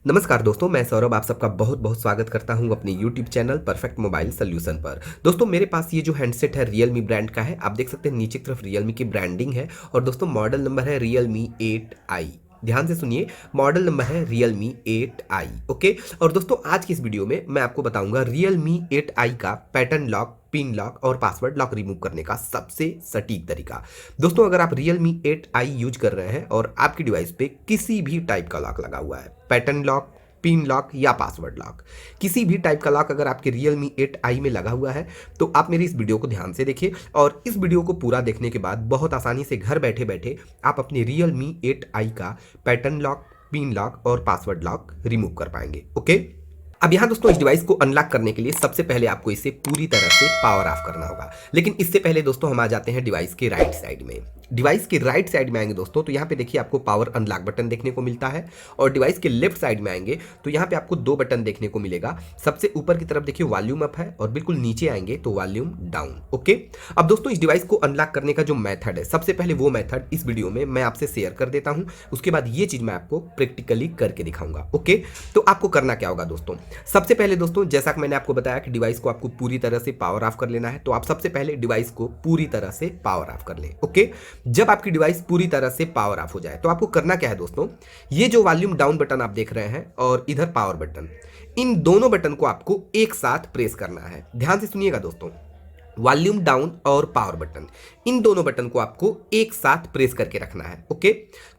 नमस्कार दोस्तों, मैं सौरभ आप सबका बहुत बहुत स्वागत करता हूं अपने YouTube channel perfect mobile solution पर। दोस्तों मेरे पास ये जो हैंडसेट है Realme ब्रांड का है। आप देख सकते हैं नीचे की तरफ Realme की ब्रांडिंग है और दोस्तों मॉडल नंबर है Realme 8i। ध्यान से सुनिए, मॉडल नंबर है Realme 8i। ओके। और दोस्तों आज की इस वीडियो में मैं आपको बताऊंगा Realme 8i का पैटर्न लॉक, पिन लॉक और पासवर्ड लॉक रिमूव करने का सबसे सटीक तरीका। दोस्तों अगर आप Realme 8i यूज कर रहे हैं और आपकी डिवाइस पे किसी भी टाइप का लॉक लगा हुआ है, पैटर्न लॉक, पिन लॉक या पासवर्ड लॉक, किसी भी टाइप का लॉक अगर आपके Realme 8i में लगा हुआ है तो आप मेरी इस वीडियो को ध्यान से देखिए और इस वीडियो को पूरा देखने के बाद बहुत आसानी से घर बैठे बैठे आप अपने Realme 8i का पैटर्न लॉक, पिन लॉक और पासवर्ड लॉक रिमूव कर पाएंगे। ओके। अब यहाँ दोस्तों इस डिवाइस को अनलॉक करने के लिए सबसे पहले आपको इसे पूरी तरह से पावर ऑफ करना होगा। लेकिन इससे पहले दोस्तों हम आ जाते हैं डिवाइस के राइट साइड में। डिवाइस के राइट साइड में आएंगे दोस्तों तो यहाँ पे देखिए आपको पावर अनलॉक बटन देखने को मिलता है और डिवाइस के लेफ्ट साइड में आएंगे तो यहाँ पे आपको दो बटन देखने को मिलेगा। सबसे ऊपर की तरफ देखिए वॉल्यूम अप है और बिल्कुल नीचे आएंगे तो वॉल्यूम डाउन। ओके। अब दोस्तों इस डिवाइस को अनलॉक करने का जो मेथड है, सबसे पहले वो मेथड इस वीडियो में मैं आपसे शेयर कर देता हूँ। उसके बाद ये चीज मैं आपको प्रैक्टिकली करके दिखाऊंगा। ओके। तो आपको करना क्या होगा दोस्तों, सबसे पहले दोस्तों जैसा कि मैंने आपको बताया कि डिवाइस को आपको पूरी तरह से पावर ऑफ कर लेना है, तो आप सबसे पहले डिवाइस को पूरी तरह से पावर ऑफ कर ले। ओके। जब आपकी डिवाइस पूरी तरह से पावर ऑफ हो जाए तो आपको करना क्या है दोस्तों, ये जो वॉल्यूम डाउन बटन आप देख रहे हैं और इधर पावर बटन, इन दोनों बटन को आपको एक साथ प्रेस करना है। ध्यान से सुनिएगा दोस्तों, वॉल्यूम डाउन और पावर बटन, इन दोनों बटन को आपको एक साथ प्रेस करके रखना है। ओके।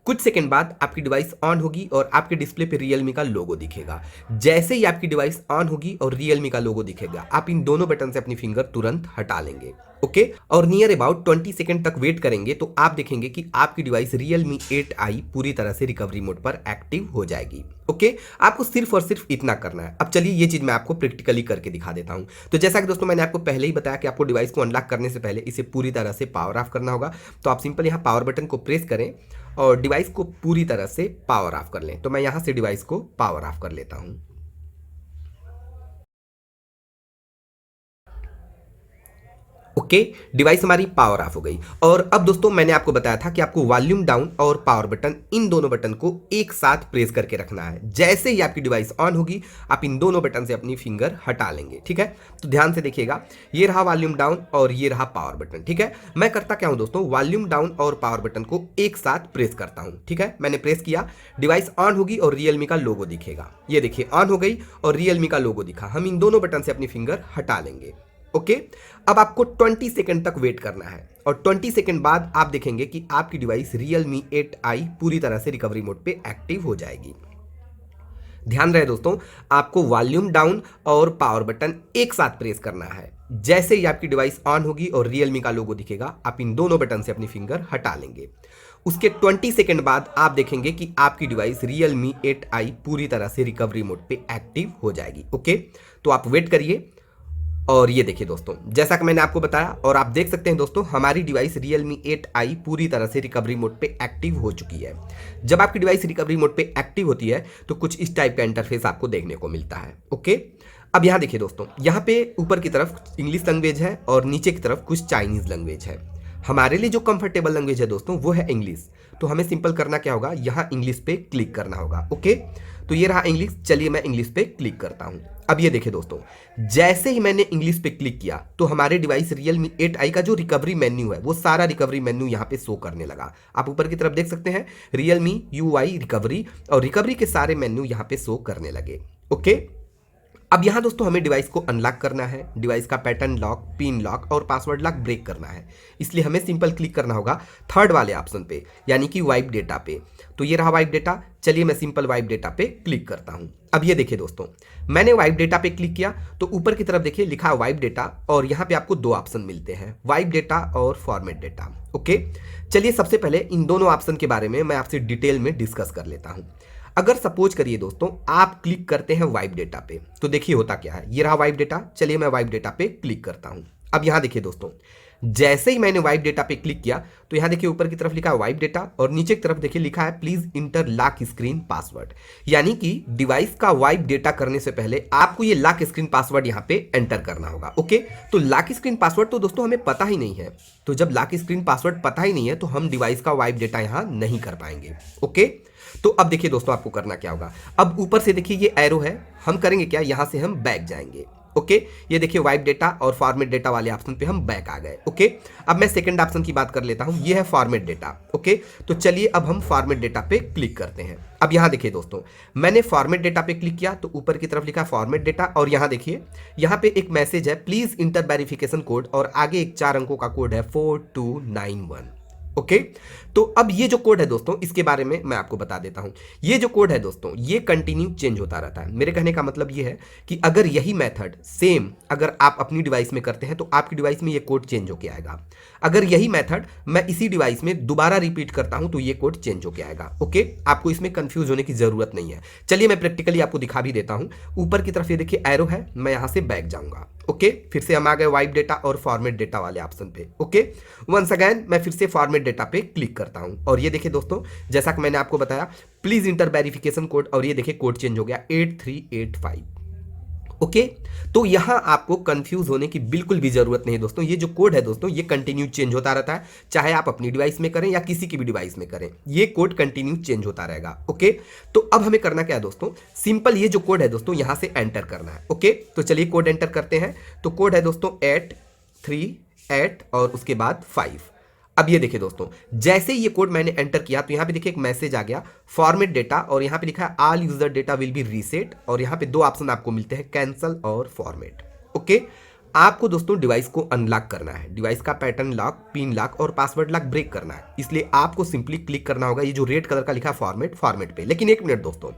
कुछ सेकंड बाद आपकी डिवाइस ऑन होगी और आपके डिस्प्ले पे Realme का लोगो दिखेगा। जैसे ही आपकी डिवाइस ऑन होगी और Realme का लोगो दिखेगा, आप इन दोनों बटन से अपनी फिंगर तुरंत हटा लेंगे। ओके। और नियर अबाउट 20 सेकंड तक वेट करेंगे तो आप देखेंगे कि आपकी डिवाइस Realme 8i पूरी तरह से रिकवरी मोड पर एक्टिव हो जाएगी। ओके। आपको सिर्फ और सिर्फ इतना करना है। अब चलिए ये चीज मैं आपको प्रैक्टिकली करके दिखा देता हूं। तो जैसा कि दोस्तों मैंने आपको पहले ही बताया कि आपको डिवाइस को अनलॉक करने से पहले इसे पूरी तरह से पावर ऑफ करना होगा। तो आप सिंपल यहाँ पावर बटन को प्रेस करें और डिवाइस को पूरी तरह से पावर ऑफ कर लें। तो मैं यहां से डिवाइस को पावर ऑफ कर लेता हूं। ओके। डिवाइस हमारी पावर ऑफ हो गई। और अब दोस्तों मैंने आपको बताया था कि आपको वॉल्यूम डाउन और पावर बटन, इन दोनों बटन को एक साथ प्रेस करके रखना है। जैसे ही आपकी डिवाइस ऑन होगी आप इन दोनों बटन से अपनी फिंगर हटा लेंगे। ठीक है। तो ध्यान से देखिएगा, ये रहा वॉल्यूम डाउन और ये रहा पावर बटन। ठीक है। मैं करता क्या हूं दोस्तों, वॉल्यूम डाउन और पावर बटन को एक साथ प्रेस करता हूं। ठीक है। मैंने प्रेस किया, डिवाइस ऑन होगी और Realme का लोगो दिखेगा। ये देखिए ऑन हो गई और Realme का लोगो दिखा। हम इन दोनों बटन से अपनी फिंगर हटा लेंगे। ओके। अब आपको 20 सेकंड तक वेट करना है और 20 सेकंड बाद आप देखेंगे कि आपकी डिवाइस Realme 8i पूरी तरह से रिकवरी मोड पे एक्टिव हो जाएगी। ध्यान रहे दोस्तों, आपको वॉल्यूम डाउन और पावर बटन एक साथ प्रेस करना है। जैसे ही आपकी डिवाइस ऑन होगी और Realme का लोगो दिखेगा, आप इन दोनों बटन से अपनी फिंगर हटा लेंगे। उसके 20 सेकंड बाद आप देखेंगे कि आपकी डिवाइस Realme 8i पूरी तरह से रिकवरी मोड पे एक्टिव हो जाएगी। ओके। तो आप वेट करिए और ये देखिए दोस्तों, जैसा कि मैंने आपको बताया और आप देख सकते हैं दोस्तों, हमारी डिवाइस Realme 8i पूरी तरह से रिकवरी मोड पे एक्टिव हो चुकी है। जब आपकी डिवाइस रिकवरी मोड पे एक्टिव होती है तो कुछ इस टाइप का इंटरफेस आपको देखने को मिलता है। ओके। अब यहाँ देखिए दोस्तों, यहाँ पे ऊपर की तरफ इंग्लिश लैंग्वेज है और नीचे की तरफ कुछ चाइनीज लैंग्वेज है। हमारे लिए जो कंफर्टेबल लैंग्वेज है दोस्तों वो है इंग्लिश। तो हमें सिंपल करना क्या होगा, यहाँ इंग्लिश पे क्लिक करना होगा। ओके। तो ये रहा इंग्लिश। चलिए मैं इंग्लिश पे क्लिक करता हूँ। अब ये देखिए दोस्तों, जैसे ही मैंने इंग्लिश पे क्लिक किया तो हमारे डिवाइस Realme 8i का जो रिकवरी मेन्यू है वो सारा रिकवरी मेन्यू यहाँ पे शो करने लगा। आप ऊपर की तरफ देख सकते हैं Realme UI रिकवरी, और रिकवरी के सारे मेन्यू यहाँ पे शो करने लगे। ओके। अब यहाँ दोस्तों हमें डिवाइस को अनलॉक करना है, डिवाइस का पैटर्न लॉक, पिन लॉक और पासवर्ड लॉक ब्रेक करना है। इसलिए हमें सिंपल क्लिक करना होगा थर्ड वाले ऑप्शन पे, यानी कि वाइप डेटा पे। तो ये रहा वाइप डेटा। चलिए मैं सिंपल वाइप डेटा पे क्लिक करता हूँ। अब ये देखिए दोस्तों, मैंने वाइप डेटा पे क्लिक किया तो ऊपर की तरफ देखिए लिखा है वाइप डेटा और यहाँ पे आपको दो ऑप्शन मिलते हैं, वाइप डेटा और फॉर्मेट डेटा। ओके। चलिए सबसे पहले इन दोनों ऑप्शन के बारे में मैं आपसे डिटेल में डिस्कस कर लेता हूँ। अगर सपोज करिए दोस्तों आप क्लिक करते हैं वाइप डेटा पे तो देखिए होता क्या है, ये रहा वाइप डेटा। चलिए मैं वाइप डेटा पे क्लिक करता हूं। अब यहां देखिए दोस्तों, जैसे ही मैंने वाइप डेटा पे क्लिक किया तो यहाँ देखिए ऊपर की तरफ लिखा है वाइप डेटा और नीचे की तरफ देखिए लिखा है please inter lock screen password. यानी कि डिवाइस का वाइप डेटा करने से पहले आपको ये लॉक स्क्रीन पासवर्ड यहाँ पे एंटर करना होगा। ओके, तो लॉक स्क्रीन पासवर्ड तो दोस्तों हमें पता ही नहीं है, तो जब लॉक स्क्रीन पासवर्ड पता ही नहीं है तो हम डिवाइस का वाइप डेटा यहाँ नहीं कर पाएंगे। ओके, तो अब देखिए दोस्तों आपको करना क्या होगा। अब ऊपर से देखिए ये एरो है, हम करेंगे क्या, यहां से हम बैक जाएंगे। ओके, ये देखिए वाइप डेटा और फॉर्मेट डेटा वाले ऑप्शन पे हम बैक आ गए। ओके, अब मैं सेकंड ऑप्शन की बात कर लेता हूं, ये है फॉर्मेट डेटा। ओके, तो चलिए अब हम फॉर्मेट डेटा पे क्लिक करते हैं। अब यहां देखिए दोस्तों, मैंने फॉर्मेट डेटा पे क्लिक किया तो ऊपर की तरफ लिखा फॉर्मेट डेटा और यहां देखिए यहां पे एक मैसेज है प्लीज इंटर वेरिफिकेशन कोड और आगे एक 4 अंकों का कोड है 4291। ओके, तो अब ये जो कोड है दोस्तों इसके बारे में मैं आपको बता देता हूं। ये जो कोड है दोस्तों ये कंटिन्यू चेंज होता रहता है। मेरे कहने का मतलब ये है कि अगर यही मेथड सेम अगर आप अपनी डिवाइस में करते हैं तो आपकी डिवाइस में ये कोड चेंज होके आएगा। अगर यही मेथड मैं इसी डिवाइस में दोबारा रिपीट करता हूं तो ये कोड चेंज होके आएगा। ओके, आपको इसमें कंफ्यूज होने की जरूरत नहीं है। चलिए मैं प्रैक्टिकली आपको दिखा भी देता हूं। ऊपर की तरफ ये देखिए एरो है, मैं यहां से बैक जाऊंगा। ओके, फिर से हम आ गए वाइप डेटा और फॉर्मेट डेटा वाले ऑप्शन पे। ओके, वंस अगेन मैं फिर से फॉर्मेट डेटा पे क्लिक करता हूं और ये देखिए दोस्तों जैसा कि मैंने आपको बताया प्लीज इंटर वेरिफिकेशन कोड और ये देखिए कोड चेंज हो गया 8385। ओके, तो यहां आपको कंफ्यूज होने की बिल्कुल भी जरूरत नहीं दोस्तों। ये जो कोड है दोस्तों ये कंटिन्यू चेंज होता रहता है, चाहे आप अपनी डिवाइस में करें या किसी की भी डिवाइस में करें, ये कोड कंटिन्यू चेंज होता रहेगा। ओके, तो अब हमें करना क्या है दोस्तों, सिंपल ये जो कोड है दोस्तों यहां से एंटर करना है। ओके, तो चलिए कोड एंटर करते हैं। तो कोड है दोस्तों 838 और उसके बाद 5। अब ये देखिए दोस्तों जैसे ये कोड मैंने एंटर किया तो यहां पे देखिए एक मैसेज आ गया फॉर्मेट डेटा और यहां पे लिखा है all user data will be reset और यहां पे दो ऑप्शन आपको मिलते हैं कैंसल और फॉर्मेट। ओके, आपको दोस्तों डिवाइस को अनलॉक करना है, डिवाइस का पैटर्न लॉक, पिन लॉक और पासवर्ड लॉक ब्रेक करना है, इसलिए आपको सिंपली क्लिक करना होगा ये जो रेड कलर का लिखा फॉर्मेट पे। लेकिन एक मिनट दोस्तों,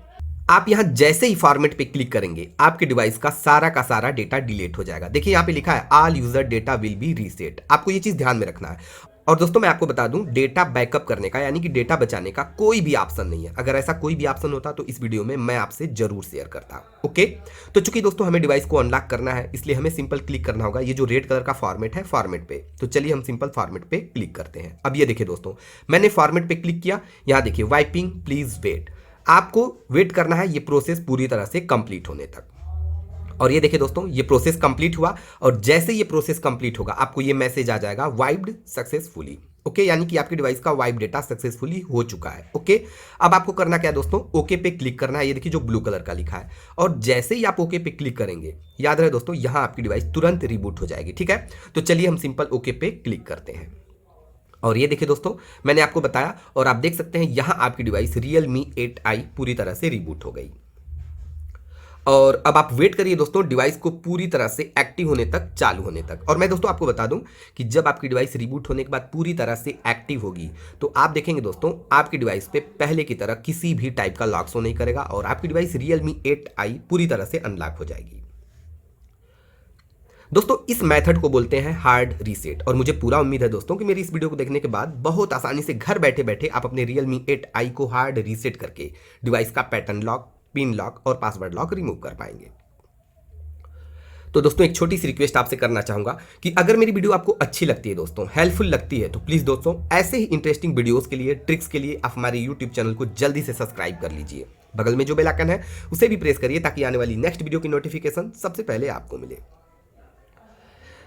आप यहां जैसे ही फॉर्मेट पे क्लिक करेंगे आपके डिवाइस का सारा डेटा डिलीट हो जाएगा। देखिए यहां पे लिखा है all user data will be reset, आपको ये चीज ध्यान में रखना है। और दोस्तों मैं आपको बता दूं डेटा बैकअप करने का यानी कि डेटा बचाने का कोई भी ऑप्शन नहीं है। अगर ऐसा कोई भी ऑप्शन होता तो इस वीडियो में मैं आपसे जरूर शेयर करता। ओके, तो चूंकि दोस्तों हमें डिवाइस को अनलॉक करना है इसलिए हमें सिंपल क्लिक करना होगा ये जो रेड कलर का फॉर्मेट है फॉर्मेट पे। तो चलिए हम सिंपल फॉर्मेट पे क्लिक करते हैं। अब ये देखिए दोस्तों मैंने फॉर्मेट पे क्लिक किया, यहां देखिए वाइपिंग प्लीज वेट, आपको वेट करना है ये प्रोसेस पूरी तरह से कंप्लीट होने तक। और ये देखिए दोस्तों ये प्रोसेस कंप्लीट हुआ और जैसे ये प्रोसेस कंप्लीट होगा आपको ये मैसेज आ जाएगा वाइप्ड सक्सेसफुली। ओके, यानी कि आपके डिवाइस का वाइप डेटा सक्सेसफुली हो चुका है। ओके, अब आपको करना क्या है दोस्तों, ओके पे क्लिक करना है, ये देखिए जो ब्लू कलर का लिखा है और जैसे ही आप ओके पे क्लिक करेंगे याद रहे दोस्तों यहां आपकी डिवाइस तुरंत रिबूट हो जाएगी। ठीक है, तो चलिए हम सिंपल ओके पे क्लिक करते हैं और ये देखिए दोस्तों मैंने आपको बताया और आप देख सकते हैं यहां आपकी डिवाइस Realme 8i पूरी तरह से रिबूट हो गई। और अब आप वेट करिए दोस्तों डिवाइस को पूरी तरह से एक्टिव होने तक, चालू होने तक। और मैं दोस्तों आपको बता दूं कि जब आपकी डिवाइस रिबूट होने के बाद पूरी तरह से एक्टिव होगी तो आप देखेंगे दोस्तों आपकी डिवाइस पे पहले की तरह किसी भी टाइप का लॉक शो नहीं करेगा और आपकी डिवाइस Realme 8i पूरी तरह से अनलॉक हो जाएगी। दोस्तों इस मेथड को बोलते हैं हार्ड रीसेट और मुझे पूरा उम्मीद है दोस्तों कि मेरी इस वीडियो को देखने के बाद बहुत आसानी से घर बैठे बैठे आप अपने Realme 8i को हार्ड रीसेट करके डिवाइस का पैटर्न लॉक, पिन लॉक और पासवर्ड लॉक रिमूव कर पाएंगे। तो दोस्तों एक छोटी सी रिक्वेस्ट आपसे करना चाहूंगा कि अगर मेरी वीडियो आपको अच्छी लगती है दोस्तों, हेल्पफुल लगती है, तो प्लीज दोस्तों ऐसे ही इंटरेस्टिंग वीडियोस के लिए, ट्रिक्स के लिए आप हमारे यूट्यूब चैनल को जल्दी से सब्सक्राइब कर लीजिए। बगल में जो बेल आइकन है उसे भी प्रेस करिए ताकि आने वाली नेक्स्ट वीडियो की नोटिफिकेशन सबसे पहले आपको मिले।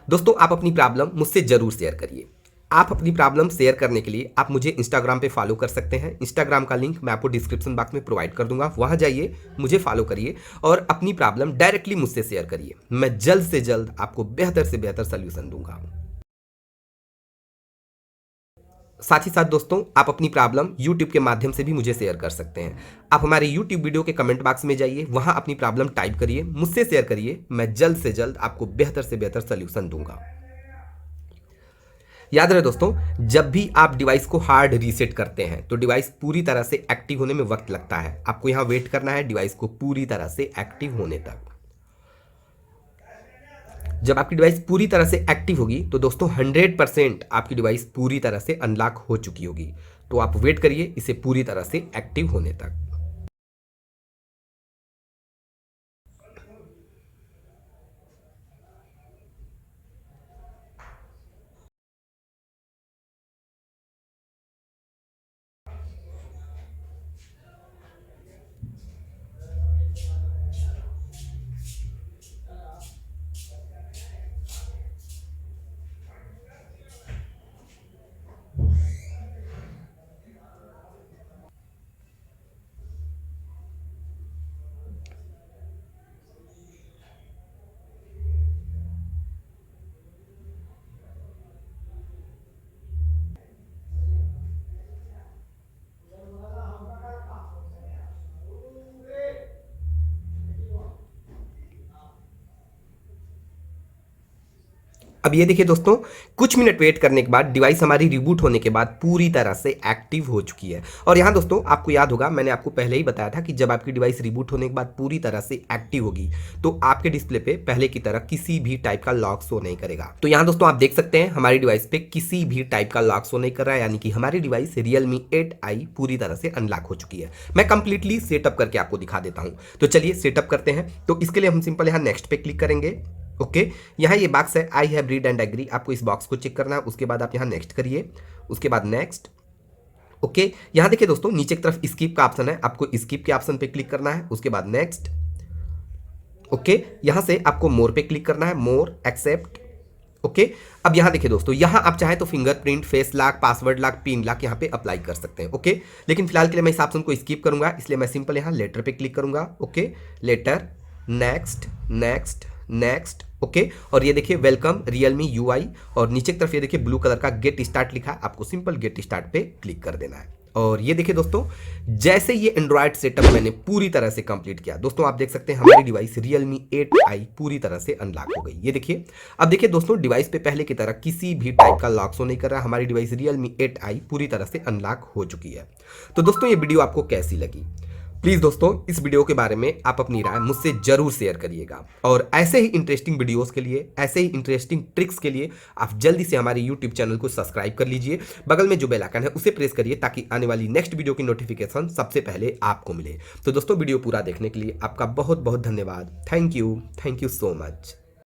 दोस्तों आप अपनी प्रॉब्लम मुझसे जरूर शेयर करिए। आप अपनी प्रॉब्लम शेयर करने के लिए आप मुझे इंस्टाग्राम पे फॉलो कर सकते हैं। इंस्टाग्राम का लिंक मैं आपको डिस्क्रिप्शन बॉक्स में प्रोवाइड कर दूंगा, वहां जाइए, मुझे फॉलो करिए और अपनी प्रॉब्लम डायरेक्टली मुझसे शेयर करिए। मैं जल्द से जल्द आपको बेहतर से बेहतर सोल्यूशन दूंगा। साथ ही साथ दोस्तों आप अपनी प्रॉब्लम YouTube के माध्यम से भी मुझे शेयर कर सकते हैं। आप हमारे YouTube वीडियो के कमेंट बॉक्स में जाइए, वहां अपनी प्रॉब्लम टाइप करिए, मुझसे शेयर करिए, मैं जल्द से जल्द आपको बेहतर से बेहतर सोल्यूशन दूंगा। याद रहे दोस्तों जब भी आप डिवाइस को हार्ड रीसेट करते हैं तो डिवाइस पूरी तरह से एक्टिव होने में वक्त लगता है। आपको यहां वेट करना है डिवाइस को पूरी तरह से एक्टिव होने तक। जब आपकी डिवाइस पूरी तरह से एक्टिव होगी तो दोस्तों 100% आपकी डिवाइस पूरी तरह से अनलॉक हो चुकी होगी। तो आप वेट करिए इसे पूरी तरह से एक्टिव होने तक। अब ये देखिए दोस्तों, कुछ मिनट वेट करने के बाद डिवाइस हमारी रिबूट होने के बाद पूरी तरह से एक्टिव हो चुकी है। और यहाँ दोस्तों आपको याद होगा, मैंने आपको पहले ही बताया था कि जब आपकी डिवाइस रिबूट होने के बाद पूरी तरह से एक्टिव होगी तो आपके डिस्प्ले पे पहले की तरह किसी भी टाइप का लॉक शो नहीं करेगा। तो यहाँ दोस्तों आप देख सकते हैं हमारी डिवाइस पे किसी भी टाइप का लॉक शो नहीं कर रहा है, यानी कि हमारी डिवाइस Realme 8i पूरी तरह से अनलॉक हो चुकी है। मैं कंप्लीटली सेटअप करके आपको दिखा देता हूँ। तो चलिए सेटअप करते हैं। तो इसके लिए हम सिंपल यहाँ नेक्स्ट पे क्लिक करेंगे। ओके, यहाँ ये बॉक्स है I have read and agree, आपको इस बॉक्स को चेक करना है। उसके बाद आप यहाँ नेक्स्ट करिए, उसके बाद नेक्स्ट। ओके, यहाँ देखिए दोस्तों नीचे की तरफ स्किप का ऑप्शन है, आपको स्किप के ऑप्शन पे क्लिक करना है। उसके बाद नेक्स्ट। ओके, यहाँ से आपको मोर पे क्लिक करना है, मोर, एक्सेप्ट। ओके, अब यहाँ देखिए दोस्तों, यहाँ आप चाहे तो fingerprint, face lock, password lock, pin lock यहाँ पे अप्लाई कर सकते हैं। ओके, लेकिन फिलहाल के लिए मैं इस ऑप्शन को स्किप करूंगा, इसलिए मैं सिंपल यहाँ लेटर पे क्लिक करूंगा। Okay, later, next, next, next. Okay, और ये देखिए वेलकम Realme UI, और नीचे की तरफ ये देखिए ब्लू कलर का गेट स्टार्ट लिखा है, आपको सिंपल गेट स्टार्ट पे क्लिक कर देना है। और ये देखिए दोस्तों, जैसे ये एंड्रॉयड सेटअप मैंने पूरी तरह से कंप्लीट किया, दोस्तों आप देख सकते हैं हमारी डिवाइस Realme 8i पूरी तरह से अनलॉक हो गई। ये देखिए, अब देखिए दोस्तों डिवाइस पे पहले की तरह किसी भी टाइप का लॉक शो नहीं कर रहा, हमारी डिवाइस Realme 8i पूरी तरह से अनलॉक हो चुकी है। तो दोस्तों ये वीडियो आपको कैसी लगी? प्लीज़ दोस्तों इस वीडियो के बारे में आप अपनी राय मुझसे जरूर शेयर करिएगा, और ऐसे ही इंटरेस्टिंग वीडियोस के लिए, ऐसे ही इंटरेस्टिंग ट्रिक्स के लिए आप जल्दी से हमारे यूट्यूब चैनल को सब्सक्राइब कर लीजिए। बगल में जो बेल आइकन है उसे प्रेस करिए ताकि आने वाली नेक्स्ट वीडियो की नोटिफिकेशन सबसे पहले आपको मिले। तो दोस्तों वीडियो पूरा देखने के लिए आपका बहुत बहुत धन्यवाद। Thank you so much.